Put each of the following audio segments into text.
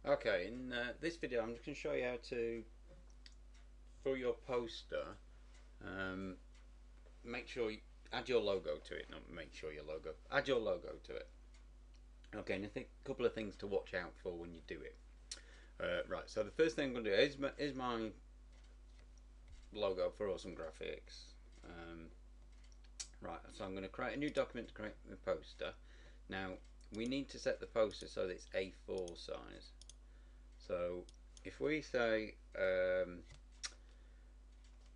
Okay, in this video I'm just going to show you how to, for your poster, make sure you add your logo to it. Not make sure your logo, add your logo to it. Okay, and I think a couple of things to watch out for when you do it. Right, so the first thing I'm going to do is my logo for Awesome Graphics. Right, so I'm going to create a new document to create the poster. Now we need to set the poster so that it's A4 size. So if we say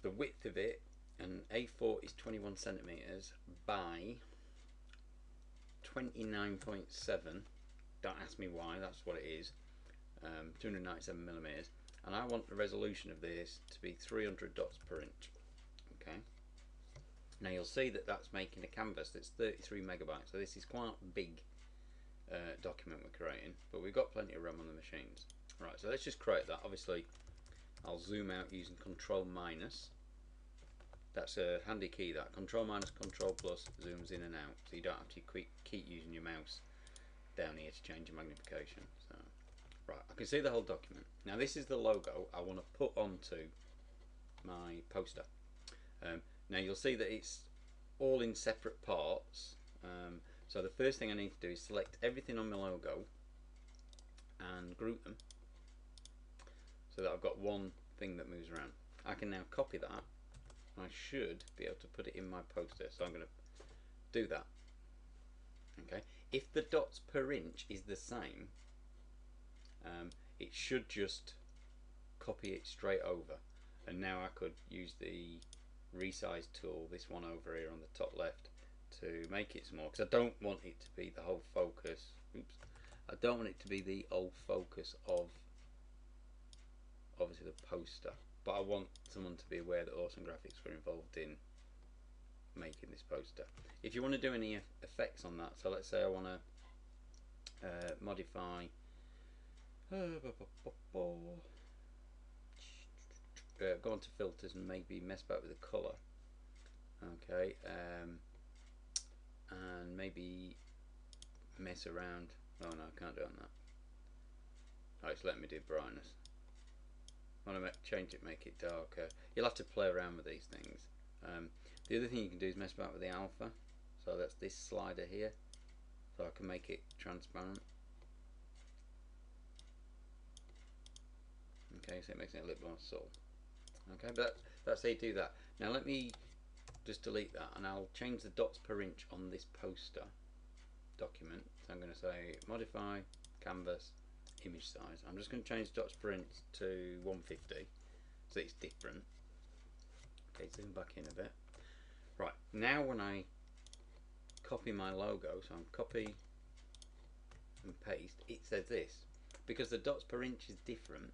the width of it, and A4 is 21 centimeters by 29.7, don't ask me why, that's what it is, 297 millimeters, and I want the resolution of this to be 300 dots per inch. Okay, now you'll see that that's making a canvas that's 33 megabytes, so this is quite a big document we're creating, but we've got plenty of RAM on the machines. Right, so let's just create that. Obviously I'll zoom out using Control minus. That's a handy key, that Control minus Control plus zooms in and out, so you don't have to keep using your mouse down here to change your magnification. So right, I can see the whole document. Now this is the logo I want to put onto my poster. Now you'll see that it's all in separate parts. So the first thing I need to do is select everything on my logo and group them so that I've got one thing that moves around. I can now copy that. I should be able to put it in my poster, so I'm going to do that. Okay, if the dots per inch is the same, it should just copy it straight over, and now I could use the Resize Tool, this one over here on the top left, to make it small, because I don't want it to be the whole focus. Oops, I don't want it to be the whole focus of obviously the poster, but I want someone to be aware that Awesome Graphics were involved in making this poster. If you want to do any effects on that, so let's say I want to modify go on to filters and maybe mess about with the colour. Okay, and maybe mess around. Oh no, I can't do it on that. Oh, it's letting me do brightness. I want to change it, make it darker. You'll have to play around with these things. The other thing you can do is mess about with the alpha. So that's this slider here. So I can make it transparent. Okay, so it makes it a little more subtle. Okay, but that's how you do that. Now let me just delete that, and I'll change the dots per inch on this poster document. So I'm going to say modify canvas image size. I'm just going to change dots per inch to 150 so it's different. Okay, zoom back in a bit. Right, now when I copy my logo, so I'm copy and paste, it says this because the dots per inch is different.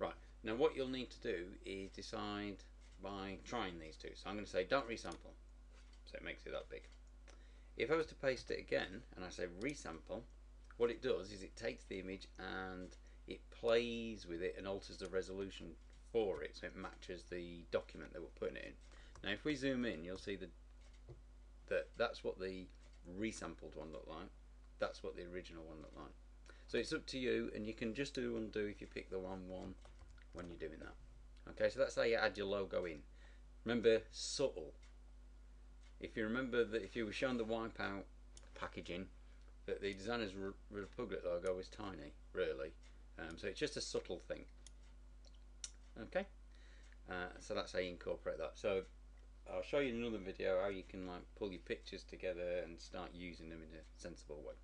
Right, now what you'll need to do is decide by trying these two. So I'm going to say don't resample, so it makes it that big. If I was to paste it again and I say resample, what it does is it takes the image and it plays with it and alters the resolution for it so it matches the document that we're putting it in. Now if we zoom in, you'll see that's what the resampled one looked like. That's what the original one looked like. So it's up to you, and you can just do undo if you pick the wrong one when you're doing that. Okay, so that's how you add your logo in. Remember, subtle. If you remember that if you were shown the Wipeout packaging, that the Designers Republic logo was tiny, really. So it's just a subtle thing. Okay, so that's how you incorporate that. So I'll show you in another video how you can like pull your pictures together and start using them in a sensible way.